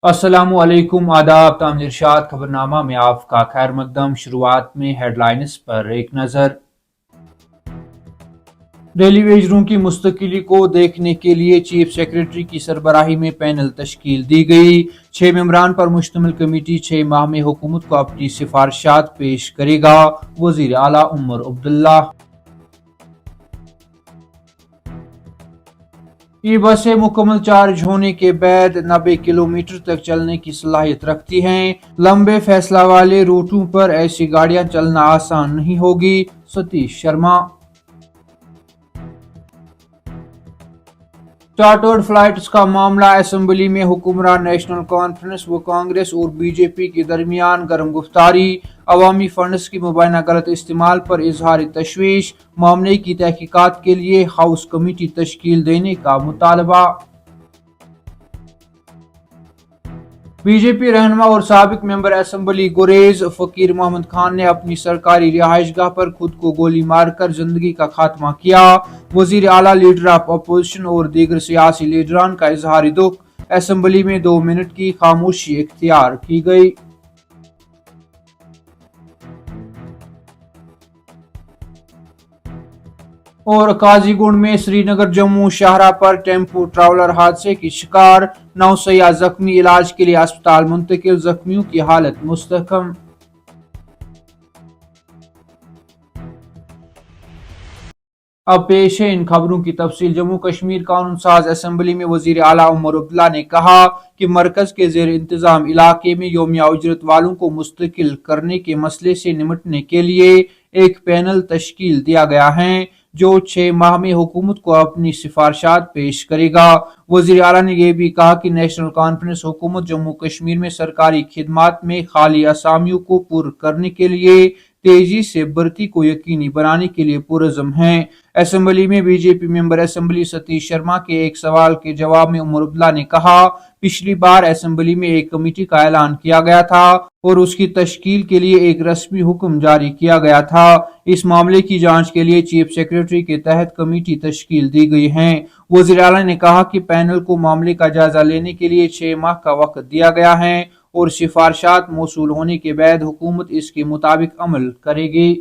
अस्सलामु अलैकुम, आदाब, तामीर इरशाद खबरनामा में आपका खैर मकदम। शुरुआत में हेडलाइंस पर एक नज़र। डेली वेजरों की मुस्तकिली को देखने के लिए चीफ सेक्रेटरी की सरबराही में पैनल तश्कील दी गई। 6 मेंबरान पर मुश्तमिल कमेटी 6 माह में हुकूमत को अपनी सिफारिशात पेश करेगा। वजीर आला उमर अब्दुल्ला। ये बसें मुकम्मल चार्ज होने के बाद 90 किलोमीटर तक चलने की सलाहियत रखती हैं। लंबे फैसला वाले रूटों पर ऐसी गाड़ियां चलना आसान नहीं होगी। सतीश शर्मा। चार्टर्ड फ्लाइट्स का मामला असेंबली में हुक्मरान नेशनल कॉन्फ्रेंस व कांग्रेस और बीजेपी के दरमियान गर्म गुफ्तारी। अवामी फंड्स की मुबैना गलत इस्तेमाल पर इजहार तशवीश। मामले की तहकीकात के लिए हाउस कमेटी तश्कील देने का मुतालबा। बीजेपी रहनुमा और साबिक मेंबर असेंबली गुरेज फकीर मोहम्मद खान ने अपनी सरकारी रिहाइशगाह पर खुद को गोली मारकर जिंदगी का खात्मा किया। वजीर आला, लीडर ऑफ अपोजिशन और दीगर सियासी लीडरान का इजहारी दुख। असेंबली में 2 मिनट की खामोशी इख्तियार की गई। और काजीगुंड में श्रीनगर जम्मू शाहरा पर टेम्पो ट्रैवलर हादसे की शिकार। 9 सयाह जख्मी, इलाज के लिए अस्पताल मुंतकिल। जख्मियों की हालत मुस्तहकम। अब पेश है इन खबरों की तफसील। जम्मू कश्मीर कानून साज असेंबली में वजीर आला उमर अब्दुल्ला ने कहा कि मरकज के जेर इंतजाम इलाके में योमिया उजरत वालों को मुस्तकिल करने के मसले से निमटने के लिए एक पैनल तश्कील दिया गया है जो 6 माह में हुकूमत को अपनी सिफारिशात पेश करेगा। वजीर आला ने यह भी कहा कि नेशनल कॉन्फ्रेंस हुकूमत जम्मू कश्मीर में सरकारी खिदमात में खाली असामियों को पुर करने के लिए तेजी से भर्ती को यकीनी बनाने के लिए पुरज़म है। असेंबली में BJP member assembly Satish Sharma के एक सवाल के जवाब में उमर अब्दुल्ला ने कहा, पिछली बार असेंबली में एक कमेटी का ऐलान किया गया था और उसकी तश्कील के लिए एक रस्मी हुक्म जारी किया गया था। इस मामले की जांच के लिए चीफ सेक्रेटरी के तहत कमेटी तश्कील दी गई है। वज़ीर आला ने कहा कि पैनल को मामले का जायजा लेने के लिए 6 माह का वक्त दिया गया है और सिफारिशात मौसूल होने के बाद हुकूमत इसके मुताबिक अमल करेगी।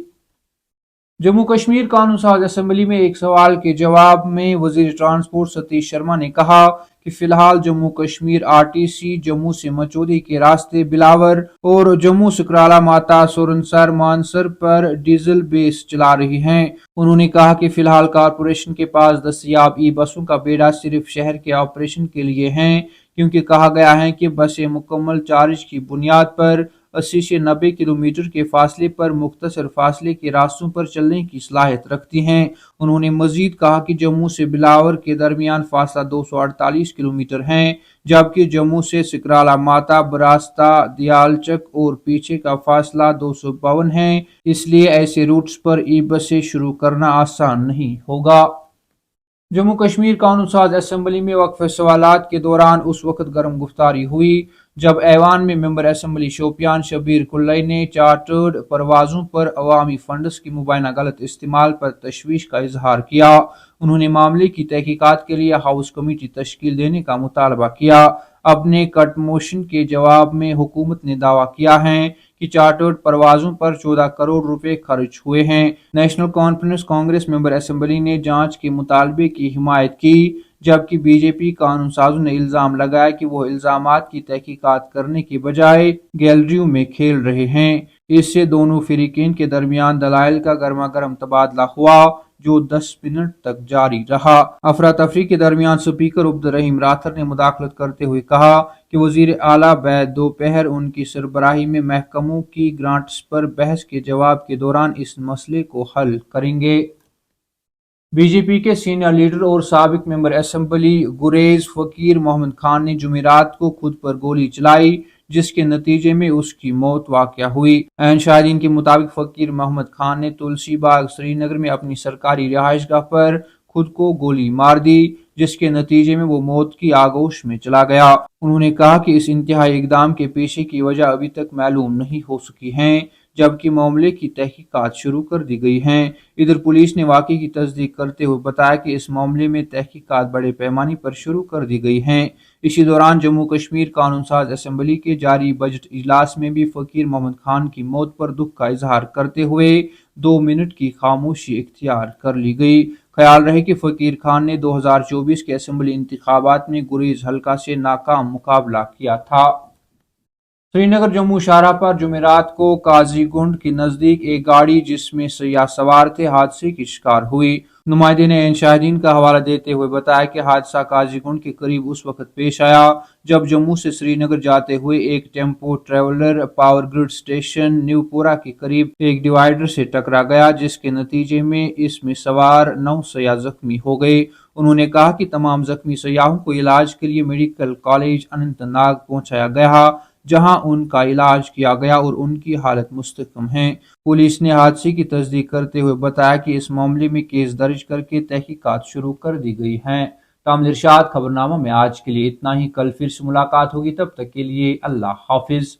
जम्मू कश्मीर कानून साज असेंबली में एक सवाल के जवाब में वजीर ट्रांसपोर्ट सतीश शर्मा ने कहा कि फिलहाल जम्मू कश्मीर आरटीसी जम्मू से मचौदी के रास्ते बिलावर और जम्मू सुकराला माता सुरनसर मानसर पर डीजल बेस चला रही हैं। उन्होंने कहा कि फिलहाल कारपोरेशन के पास दस्तयाब ई बसों का बेड़ा सिर्फ शहर के ऑपरेशन के लिए है, क्योंकि कहा गया है कि बसें मुकम्मल चार्ज की बुनियाद पर 80 से 90 किलोमीटर के फासले पर मुख्तसर फासले के रास्तों पर चलने की सलाहियत रखती हैं। उन्होंने मजीद कहा कि जम्मू से बिलावर के दरमियान फासला 248 किलोमीटर है, जबकि जम्मू से सिकराला माता, बरास्ता, दियालचक और पीछे का फासला 252 है। इसलिए ऐसे रूट्स पर ई बसें शुरू करना आसान नहीं होगा। जम्मू कश्मीर कानून साज असेंबली में वक्फ सवालात के दौरान उस वक्त गर्म गुफ्तारी हुई जब ऐवान में मेंबर असेंबली शोपियान शबीर कुल्लई ने चार्टर्ड परवाजों पर अवामी फंड्स की मुबैना गलत इस्तेमाल पर तशवीश का इजहार किया। उन्होंने मामले की तहकीकात के लिए हाउस कमेटी तश्कील देने का मुतालबा किया। अपने कट मोशन के जवाब में हुकूमत ने दावा किया है कि चार्टर्ड परवाजों पर 14 करोड़ रुपए खर्च हुए हैं। National conference Congress member assembly ने जांच के मुतालबे की हिमायत की, जबकि बीजेपी कानून साजों ने इल्जाम लगाया कि वो इल्जामात की तहकीकात करने के बजाय गैलरियों में खेल रहे हैं। इससे दोनों फरीकें के दरमियान दलाइल का गर्मा गर्म तबादला हुआ जो 10 मिनट तक जारी रहा। अफरा तफरी के दरमियान स्पीकर अब्दुर्रहीम राथर ने मुदाखलत करते हुए कहा कि वजीर आला बाद दोपहर उनकी सरबराही में महकमों की ग्रांट्स पर बहस के जवाब के दौरान इस मसले को हल करेंगे। बीजेपी के सीनियर लीडर और साबिक मेंबर असेंबली गुरेज फकीर मोहम्मद खान ने जुमेरात को खुद पर गोली चलाई, जिसके नतीजे में उसकी मौत वाक़या हुई। ऐन शाहिदीन के मुताबिक फकीर मोहम्मद खान ने तुलसी बाग श्रीनगर में अपनी सरकारी रिहाइशगाह पर खुद को गोली मार दी, जिसके नतीजे में वो मौत की आगोश में चला गया। उन्होंने कहा कि इस इंतहाई इकदाम के पीछे की वजह अभी तक मालूम नहीं हो सकी है। जबकि मामले की तहकीकात शुरू कर दी गई हैं। इधर पुलिस ने वाकये की तस्दीक करते हुए बताया कि इस मामले में तहकीकात बड़े पैमाने पर शुरू कर दी गई हैं। इसी दौरान जम्मू कश्मीर कानून साज असम्बली के जारी बजट इजलास में भी फकीर मोहम्मद खान की मौत पर दुख का इजहार करते हुए 2 मिनट की खामोशी इख्तियार कर ली गई। ख्याल रहे कि फकीर खान ने 2024 के असम्बली इंतखाबात में गुरेज हल्का से नाकाम मुकाबला किया था। श्रीनगर जम्मू शाहराह पर जुमेरात को काजीगुंड के नजदीक एक गाड़ी जिसमें सयाह सवार थे हादसे की शिकार हुई। नुमाइंदे ने इन शाहिदीन का हवाला देते हुए बताया कि हादसा काजीगुंड के करीब उस वक्त पेश आया जब जम्मू से श्रीनगर जाते हुए एक tempo traveller power grid station Newpura के करीब एक डिवाइडर से टकरा गया, जिसके नतीजे में इसमें सवार 9 सयाह जख्मी हो गए। उन्होंने कहा कि तमाम जख्मी सयाहों को इलाज के लिए मेडिकल कॉलेज अनंतनाग पहुंचाया गया, जहां उनका इलाज किया गया और उनकी हालत मुस्तकम है। पुलिस ने हादसे की तस्दीक करते हुए बताया कि इस मामले में केस दर्ज करके तहकीकात शुरू कर दी गई हैं। तामिल इरशाद खबरनामा में आज के लिए इतना ही। कल फिर से मुलाकात होगी, तब तक के लिए अल्लाह हाफिज।